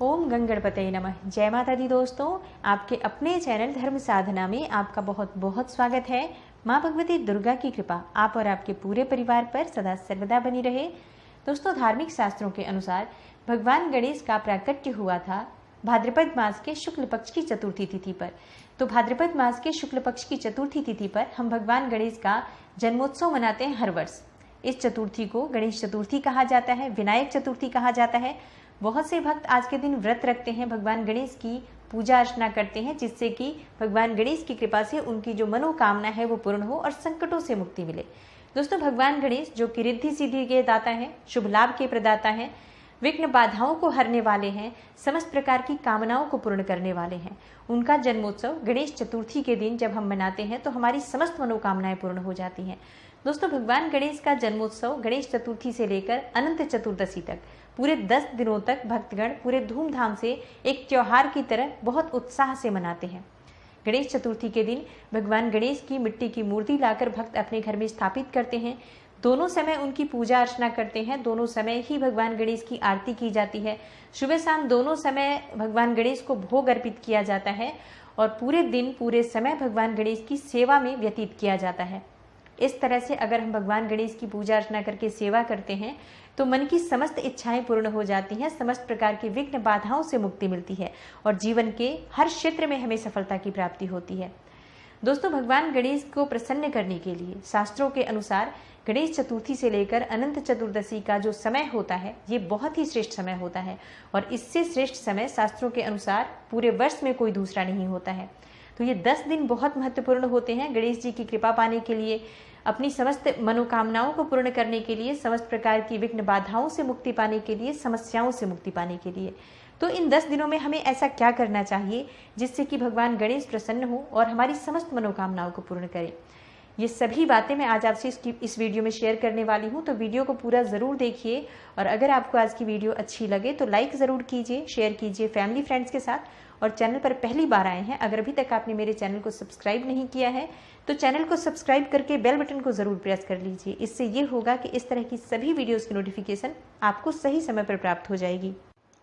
ओम गंगणपतये नमः। जय माता दी दोस्तों, आपके अपने चैनल धर्म साधना में आपका बहुत बहुत स्वागत है। माँ भगवती दुर्गा की कृपा आप और आपके पूरे परिवार पर सदा सर्वदा बनी रहे। दोस्तों, धार्मिक शास्त्रों के अनुसार भगवान गणेश का प्राकट्य हुआ था भाद्रपद मास के शुक्ल पक्ष की चतुर्थी तिथि पर। तो भाद्रपद मास के शुक्ल पक्ष की चतुर्थी तिथि पर हम भगवान गणेश का जन्मोत्सव मनाते हैं हर वर्ष। इस चतुर्थी को गणेश चतुर्थी कहा जाता है, विनायक चतुर्थी कहा जाता है। बहुत से भक्त आज के दिन व्रत रखते हैं, भगवान गणेश की पूजा अर्चना करते हैं, जिससे कि भगवान गणेश की कृपा से उनकी जो मनोकामना है वो पूर्ण हो और संकटों से मुक्ति मिले। दोस्तों, भगवान गणेश जो कि रिद्धि सिद्धि के दाता हैं, शुभ लाभ के प्रदाता हैं, विघ्न बाधाओं को हरने वाले हैं, समस्त प्रकार की कामनाओं को पूर्ण करने वाले हैं। उनका जन्मोत्सव गणेश चतुर्थी के दिन जब हम मनाते हैं तो हमारी समस्त मनोकामनाएं पूर्ण हो जाती हैं। दोस्तों, भगवान गणेश का जन्मोत्सव गणेश चतुर्थी से लेकर अनंत चतुर्दशी तक पूरे 10 दिनों तक भक्तगण पूरे धूमधाम से एक त्योहार की तरह बहुत उत्साह से मनाते हैं। गणेश चतुर्थी के दिन भगवान गणेश की मिट्टी की मूर्ति लाकर भक्त अपने घर में स्थापित करते हैं। दोनों समय उनकी पूजा अर्चना करते हैं, दोनों समय ही भगवान गणेश की आरती की जाती है। सुबह शाम दोनों समय भगवान गणेश को भोग अर्पित किया जाता है और पूरे दिन पूरे समय भगवान गणेश की सेवा में व्यतीत किया जाता है। इस तरह से अगर हम भगवान गणेश की पूजा अर्चना करके सेवा करते हैं तो मन की समस्त इच्छाएं पूर्ण हो जाती हैं, समस्त प्रकार की विघ्न बाधाओं से मुक्ति मिलती है और जीवन के हर क्षेत्र में हमें सफलता की प्राप्ति होती है। दोस्तों, भगवान गणेश को प्रसन्न करने के लिए शास्त्रों के अनुसार गणेश चतुर्थी से लेकर अनंत चतुर्दशी का जो समय होता है ये बहुत ही श्रेष्ठ समय होता है और इससे श्रेष्ठ समय शास्त्रों के अनुसार पूरे वर्ष में कोई दूसरा नहीं होता है। तो ये 10 दिन बहुत महत्वपूर्ण होते हैं गणेश जी की कृपा पाने के लिए, अपनी समस्त मनोकामनाओं को पूर्ण करने के लिए, समस्त प्रकार की विघ्न बाधाओं से मुक्ति पाने के लिए, समस्याओं से मुक्ति पाने के लिए। तो इन 10 दिनों में हमें ऐसा क्या करना चाहिए जिससे कि भगवान गणेश प्रसन्न हो और हमारी समस्त मनोकामनाओं को पूर्ण करें। ये सभी बातें मैं आज आपसे इस वीडियो में शेयर करने वाली हूँ, तो वीडियो को पूरा ज़रूर देखिए और अगर आपको आज की वीडियो अच्छी लगे तो लाइक ज़रूर कीजिए, शेयर कीजिए फैमिली फ्रेंड्स के साथ। और चैनल पर पहली बार आए हैं, अगर अभी तक आपने मेरे चैनल को सब्सक्राइब नहीं किया है तो चैनल को सब्सक्राइब करके बेल बटन को ज़रूर प्रेस कर लीजिए। इससे ये होगा कि इस तरह की सभी वीडियोज़ की नोटिफिकेशन आपको सही समय पर प्राप्त हो जाएगी।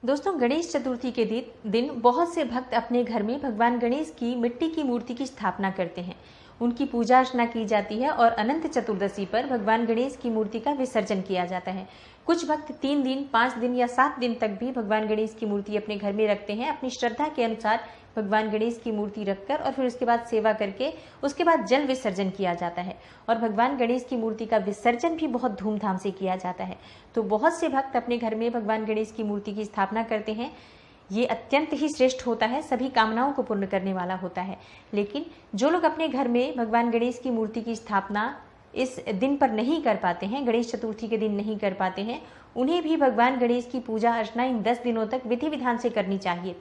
दोस्तों, गणेश चतुर्थी के दिन बहुत से भक्त अपने घर में भगवान गणेश की मिट्टी की मूर्ति की स्थापना करते हैं, उनकी पूजा अर्चना की जाती है और अनंत चतुर्दशी पर भगवान गणेश की मूर्ति का विसर्जन किया जाता है। कुछ भक्त 3 दिन, 5 दिन या 7 दिन तक भी भगवान गणेश की मूर्ति अपने घर में रखते हैं। अपनी श्रद्धा के अनुसार भगवान गणेश की मूर्ति रखकर और फिर उसके बाद सेवा करके उसके बाद जल विसर्जन किया जाता है और भगवान गणेश की मूर्ति का विसर्जन भी बहुत धूमधाम से किया जाता है। तो बहुत से भक्त अपने घर में भगवान गणेश की मूर्ति की स्थापना करते हैं। ये अत्यंत ही श्रेष्ठ होता है, सभी कामनाओं को पूर्ण करने वाला होता है। लेकिन जो लोग अपने घर में भगवान गणेश की मूर्ति की स्थापना इस दिन पर नहीं कर पाते हैं, गणेश चतुर्थी के दिन नहीं कर पाते हैं, उन्हें भी भगवान गणेश की पूजा अर्चना इन 10 दिनों तक विधि विधान से करनी चाहिए।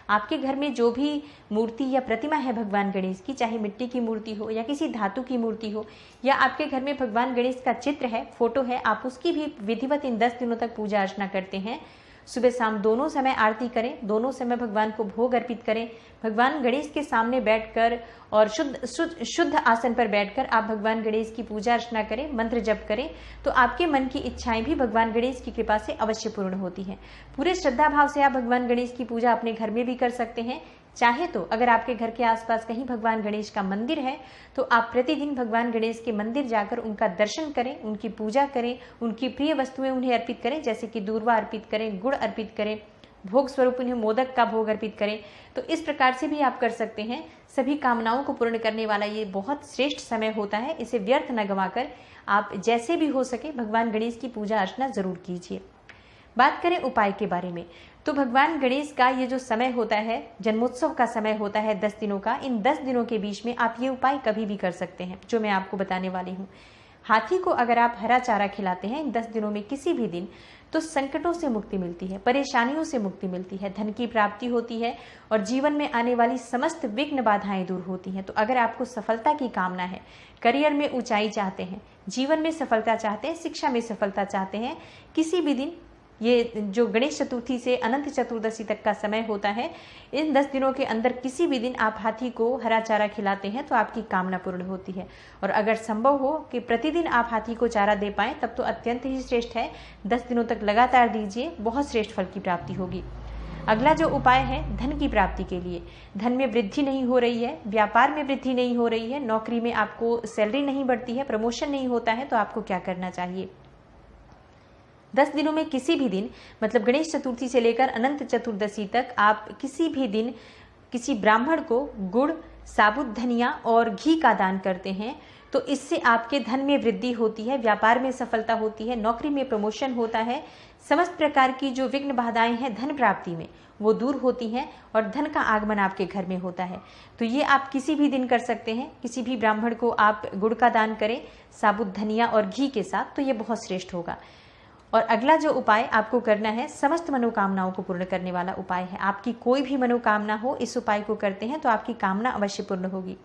आपके घर में जो भी मूर्ति या प्रतिमा है भगवान गणेश की, चाहे मिट्टी की मूर्ति हो या किसी धातु की मूर्ति हो, या आपके घर में भगवान गणेश का चित्र है, फोटो है, आप उसकी भी विधिवत इन 10 दिनों तक पूजा अर्चना करते हैं। सुबह शाम दोनों समय आरती करें, दोनों समय भगवान को भोग अर्पित करें। भगवान गणेश के सामने बैठकर और शुद्ध आसन पर बैठकर आप भगवान गणेश की पूजा अर्चना करें, मंत्र जप करें, तो आपके मन की इच्छाएं भी भगवान गणेश की कृपा से अवश्य पूर्ण होती हैं। पूरे श्रद्धा भाव से आप भगवान गणेश की पूजा अपने घर में भी कर सकते हैं। चाहे तो अगर आपके घर के आसपास कहीं भगवान गणेश का मंदिर है तो आप प्रतिदिन भगवान गणेश के मंदिर जाकर उनका दर्शन करें, उनकी पूजा करें, उनकी प्रिय वस्तुएं उन्हें अर्पित करें, जैसे कि दूर्वा अर्पित करें, गुड़ अर्पित करें, भोग स्वरूप उन्हें मोदक का भोग अर्पित करें। तो इस प्रकार से भी आप कर सकते हैं। सभी कामनाओं को पूर्ण करने वाला ये बहुत श्रेष्ठ समय होता है, इसे व्यर्थ न गंवाकर आप जैसे भी हो सके भगवान गणेश की पूजा अर्चना जरूर कीजिए। बात करें उपाय के बारे में, तो भगवान गणेश का ये जो समय होता है, जन्मोत्सव का समय होता है 10 दिनों का, इन 10 दिनों के बीच में आप ये उपाय कभी भी कर सकते हैं जो मैं आपको बताने वाली हूँ। हाथी को अगर आप हरा चारा खिलाते हैं इन 10 दिनों में किसी भी दिन, तो संकटों से मुक्ति मिलती है, परेशानियों से मुक्ति मिलती है, धन की प्राप्ति होती है और जीवन में आने वाली समस्त विघ्न बाधाएं दूर होती हैं। तो अगर आपको सफलता की कामना है, करियर में ऊंचाई चाहते हैं, जीवन में सफलता चाहते हैं, शिक्षा में सफलता चाहते हैं, किसी भी दिन, ये जो गणेश चतुर्थी से अनंत चतुर्दशी तक का समय होता है, इन 10 दिनों के अंदर किसी भी दिन आप हाथी को हरा चारा खिलाते हैं तो आपकी कामना पूर्ण होती है। और अगर संभव हो कि प्रतिदिन आप हाथी को चारा दे पाएं तब तो अत्यंत ही श्रेष्ठ है। 10 दिनों तक लगातार दीजिए, बहुत श्रेष्ठ फल की प्राप्ति होगी। अगला जो उपाय है धन की प्राप्ति के लिए, धन में वृद्धि नहीं हो रही है, व्यापार में वृद्धि नहीं हो रही है, नौकरी में आपको सैलरी नहीं बढ़ती है, प्रमोशन नहीं होता है, तो आपको क्या करना चाहिए? 10 दिनों में किसी भी दिन, मतलब गणेश चतुर्थी से लेकर अनंत चतुर्दशी तक, आप किसी भी दिन किसी ब्राह्मण को गुड़, साबुत धनिया और घी का दान करते हैं तो इससे आपके धन में वृद्धि होती है, व्यापार में सफलता होती है, नौकरी में प्रमोशन होता है, समस्त प्रकार की जो विघ्न बाधाएं हैं धन प्राप्ति में वो दूर होती हैं और धन का आगमन आपके घर में होता है। तो ये आप किसी भी दिन कर सकते हैं। किसी भी ब्राह्मण को आप गुड़ का दान करें साबुत धनिया और घी के साथ, तो ये बहुत श्रेष्ठ होगा। और अगला जो उपाय आपको करना है समस्त मनोकामनाओं को पूर्ण करने वाला उपाय है। आपकी कोई भी मनोकामना हो, इस उपाय को करते हैं तो आपकी कामना अवश्य पूर्ण होगी।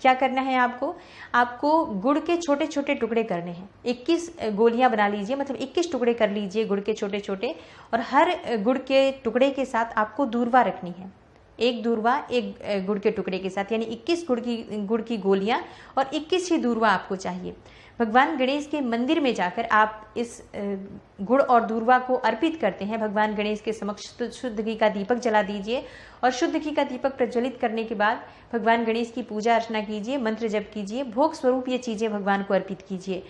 क्या करना है आपको गुड़ के छोटे छोटे टुकड़े करने हैं। 21 गोलियां बना लीजिए, मतलब 21 टुकड़े कर लीजिए गुड़ के छोटे छोटे, और हर गुड़ के टुकड़े के साथ आपको दूर्वा रखनी है। एक दूर्वा एक गुड़ के टुकड़े के साथ, यानी 21 गुड़ की गोलियां और 21 ही दूर्वा आपको चाहिए। भगवान गणेश के मंदिर में जाकर आप इस गुड़ और दूर्वा को अर्पित करते हैं। भगवान गणेश के समक्ष शुद्ध घी का दीपक जला दीजिए और शुद्ध घी का दीपक प्रज्वलित करने के बाद भगवान गणेश की पूजा अर्चना कीजिए, मंत्र जप कीजिए, भोग स्वरूप ये चीजें भगवान को अर्पित कीजिए।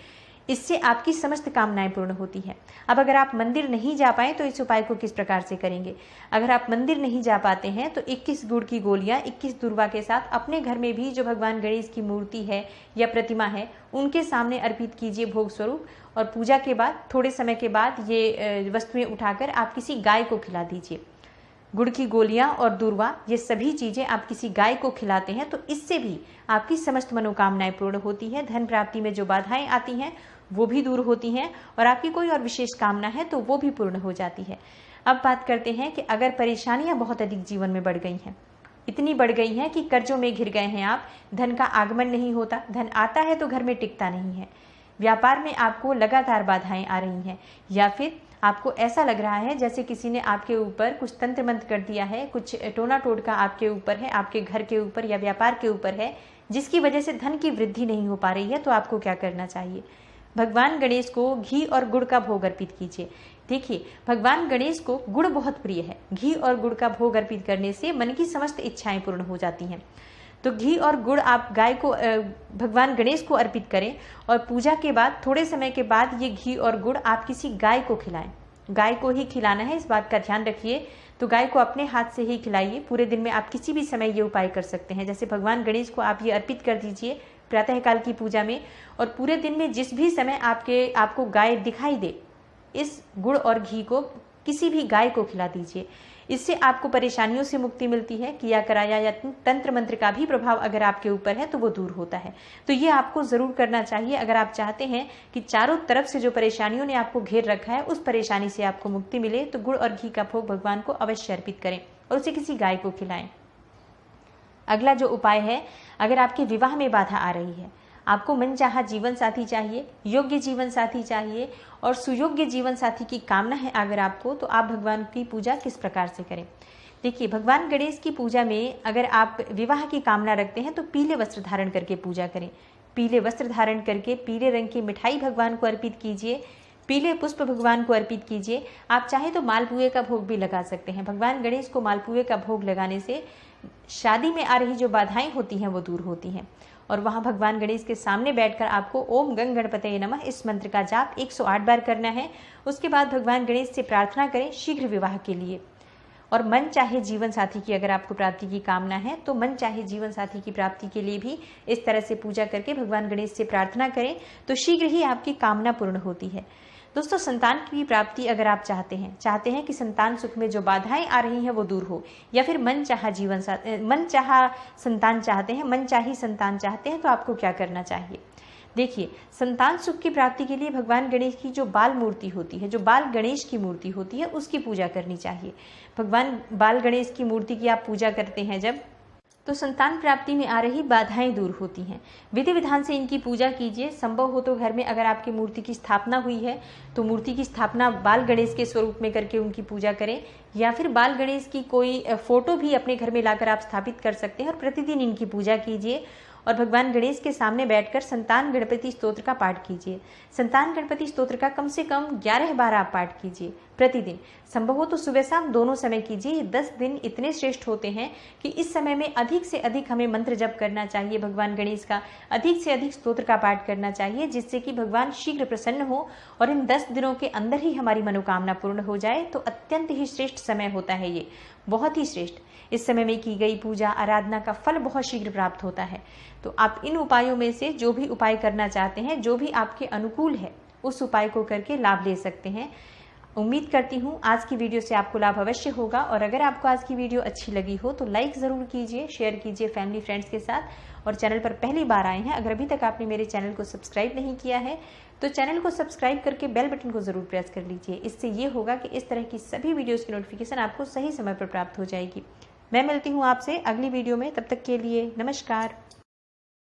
इससे आपकी समस्त कामनाएं पूर्ण होती हैं। अब अगर आप मंदिर नहीं जा पाए तो इस उपाय को किस प्रकार से करेंगे? अगर आप मंदिर नहीं जा पाते हैं तो 21 गुड़ की गोलियां 21 दूर्वा के साथ अपने घर में भी जो भगवान गणेश की मूर्ति है या प्रतिमा है उनके सामने अर्पित कीजिए भोग स्वरूप, और पूजा के बाद थोड़े समय के बाद ये वस्तुएं उठाकर आप किसी गाय को खिला दीजिए। गुड़ की गोलियां और दूर्वा ये सभी चीजें आप किसी गाय को खिलाते हैं तो इससे भी आपकी समस्त मनोकामनाएं पूर्ण होती है। धन प्राप्ति में जो बाधाएं आती हैं वो भी दूर होती हैं और आपकी कोई और विशेष कामना है तो वो भी पूर्ण हो जाती है। अब बात करते हैं कि अगर परेशानियां बहुत अधिक जीवन में बढ़ गई हैं, इतनी बढ़ गई हैं कि कर्जों में घिर गए हैं आप, धन का आगमन नहीं होता, धन आता है तो घर में टिकता नहीं है, व्यापार में आपको लगातार बाधाएं आ रही हैं, या फिर आपको ऐसा लग रहा है जैसे किसी ने आपके ऊपर कुछ तंत्र मंत्र कर दिया है, कुछ टोना टोटका आपके ऊपर है, आपके घर के ऊपर या व्यापार के ऊपर है, जिसकी वजह से धन की वृद्धि नहीं हो पा रही है, तो आपको क्या करना चाहिए? भगवान गणेश को घी और गुड़ का भोग अर्पित कीजिए। देखिए, भगवान गणेश को गुड़ बहुत प्रिय है। घी और गुड़ का भोग अर्पित करने से मन की समस्त इच्छाएं पूर्ण हो जाती हैं। तो घी और गुड़ आप गाय को भगवान गणेश को अर्पित करें और पूजा के बाद थोड़े समय के बाद ये घी और गुड़ आप किसी गाय को खिलाएं। गाय को ही खिलाना है, इस बात का ध्यान रखिए। तो गाय को अपने हाथ से ही खिलाइए। पूरे दिन में आप किसी भी समय ये उपाय कर सकते हैं। जैसे भगवान गणेश को आप ये अर्पित कर दीजिए प्रातःकाल की पूजा में, और पूरे दिन में जिस भी समय आपको गाय दिखाई दे, इस गुड़ और घी को किसी भी गाय को खिला दीजिए। इससे आपको परेशानियों से मुक्ति मिलती है। किया कराया या तंत्र मंत्र का भी प्रभाव अगर आपके ऊपर है तो वो दूर होता है। तो ये आपको जरूर करना चाहिए अगर आप चाहते हैं कि चारों तरफ से जो परेशानियों ने आपको घेर रखा है उस परेशानी से आपको मुक्ति मिले। तो गुड़ और घी का भोग भगवान को अवश्य अर्पित करें और उसे किसी गाय को खिलाएं। अगला जो उपाय है, अगर आपके विवाह में बाधा आ रही है, आपको मनचाहा जीवन साथी चाहिए, योग्य जीवन साथी चाहिए और सुयोग्य जीवन साथी की कामना है अगर आपको, तो आप भगवान की पूजा किस प्रकार से करें? देखिए, भगवान गणेश की पूजा में अगर आप विवाह की कामना रखते हैं तो पीले वस्त्र धारण करके पूजा करें। पीले वस्त्र धारण करके पीले रंग की मिठाई भगवान को अर्पित कीजिए, पीले पुष्प भगवान को अर्पित कीजिए। आप चाहे तो मालपुए का भोग भी लगा सकते हैं। भगवान गणेश को मालपुए का भोग लगाने से शादी में आ रही जो बाधाएं होती हैं वो दूर होती हैं। और वहां भगवान गणेश के सामने बैठकर आपको ओम गंग गणपतये नमः इस मंत्र का जाप 108 बार करना है। उसके बाद भगवान गणेश से प्रार्थना करें शीघ्र विवाह के लिए। और मन चाहे जीवन साथी की अगर आपको प्राप्ति की कामना है तो मन चाहे जीवन साथी की प्राप्ति के लिए भी इस तरह से पूजा करके भगवान गणेश से प्रार्थना करें तो शीघ्र ही आपकी कामना पूर्ण होती है। दोस्तों, संतान की प्राप्ति अगर आप चाहते हैं कि संतान सुख में जो बाधाएं आ रही हैं वो दूर हो, या फिर मन चाहा संतान चाहते हैं, मन चाही संतान चाहते हैं, तो आपको क्या करना चाहिए? देखिए, संतान सुख की प्राप्ति के लिए भगवान गणेश की जो बाल मूर्ति होती है, जो बाल गणेश की मूर्ति होती है, उसकी पूजा करनी चाहिए। भगवान बाल गणेश की मूर्ति की आप पूजा करते हैं जब, तो संतान प्राप्ति में आ रही बाधाएं दूर होती हैं। विधि विधान से इनकी पूजा कीजिए। संभव हो तो घर में अगर आपकी मूर्ति की स्थापना हुई है तो मूर्ति की स्थापना बाल गणेश के स्वरूप में करके उनकी पूजा करें, या फिर बाल गणेश की कोई फोटो भी अपने घर में लाकर आप स्थापित कर सकते हैं और प्रतिदिन इनकी पूजा कीजिए। और भगवान गणेश के सामने बैठकर संतान गणपति स्तोत्र का पाठ कीजिए। संतान गणपति स्तोत्र का कम से कम 11 बार आप पाठ कीजिए। प्रतिदिन। संभव हो तो सुबह शाम दोनों समय कीजिए। 10 दिन इतने श्रेष्ठ होते हैं कि इस समय में अधिक से अधिक हमें मंत्र जप करना चाहिए, भगवान गणेश का अधिक से अधिक स्तोत्र का पाठ करना चाहिए, जिससे कि भगवान शीघ्र प्रसन्न हो और इन 10 दिनों के अंदर ही हमारी मनोकामना पूर्ण हो जाए। तो अत्यंत ही श्रेष्ठ समय होता है ये, बहुत ही श्रेष्ठ। इस समय में की गई पूजा आराधना का फल बहुत शीघ्र प्राप्त होता है। तो आप इन उपायों में से जो भी उपाय करना चाहते हैं, जो भी आपके अनुकूल है, उस उपाय को करके लाभ ले सकते हैं। उम्मीद करती हूँ आज की वीडियो से आपको लाभ अवश्य होगा। और अगर आपको आज की वीडियो अच्छी लगी हो तो लाइक ज़रूर कीजिए, शेयर कीजिए फैमिली फ्रेंड्स के साथ। और चैनल पर पहली बार आए हैं, अगर अभी तक आपने मेरे चैनल को सब्सक्राइब नहीं किया है तो चैनल को सब्सक्राइब करके बेल बटन को ज़रूर प्रेस कर लीजिए। इससे ये होगा कि इस तरह की सभी वीडियोज़ की नोटिफिकेशन आपको सही समय पर प्राप्त हो जाएगी। मैं मिलती हूँ आपसे अगली वीडियो में, तब तक के लिए नमस्कार।